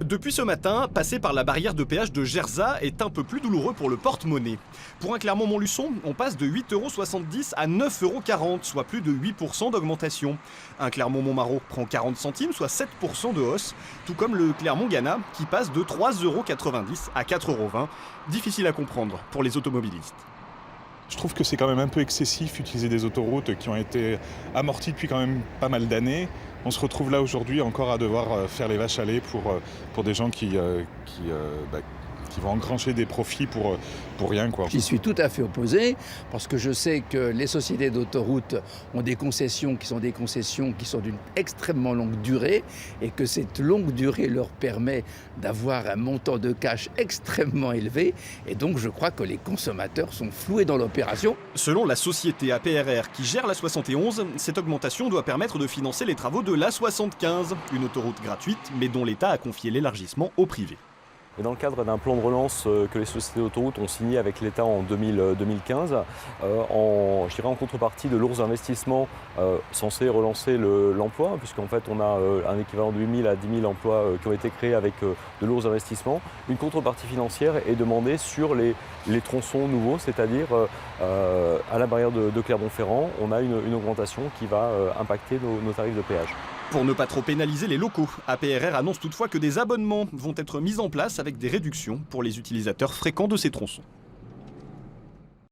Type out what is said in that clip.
Depuis ce matin, passer par la barrière de péage de Gerzat est un peu plus douloureux pour le porte-monnaie. Pour un Clermont-Montluçon, on passe de 8,70 € à 9,40 €, soit plus de 8% d'augmentation. Un Clermont-Montmarault prend 40 centimes, soit 7% de hausse, tout comme le Clermont-Gannat qui passe de 3,90 € à 4,20 €. Difficile à comprendre pour les automobilistes. Je trouve que c'est quand même un peu excessif utiliser des autoroutes qui ont été amorties depuis quand même pas mal d'années. On se retrouve là aujourd'hui encore à devoir faire les vaches à lait pour des gens qui vont engranger des profits pour rien, quoi. J'y suis tout à fait opposé parce que je sais que les sociétés d'autoroutes ont des concessions qui sont d'une extrêmement longue durée et que cette longue durée leur permet d'avoir un montant de cash extrêmement élevé et donc je crois que les consommateurs sont floués dans l'opération. Selon la société APRR qui gère la 71, cette augmentation doit permettre de financer les travaux de l'A75, une autoroute gratuite mais dont l'État a confié l'élargissement au privé. Et dans le cadre d'un plan de relance que les sociétés d'autoroutes ont signé avec l'État en 2015, en contrepartie de lourds investissements censés relancer l'emploi, puisqu'en fait on a un équivalent de 8 000 à 10 000 emplois qui ont été créés avec de lourds investissements, une contrepartie financière est demandée sur les tronçons nouveaux, c'est-à-dire à la barrière de Clermont-Ferrand, on a une augmentation qui va impacter nos tarifs de péage. Pour ne pas trop pénaliser les locaux, APRR annonce toutefois que des abonnements vont être mis en place avec des réductions pour les utilisateurs fréquents de ces tronçons.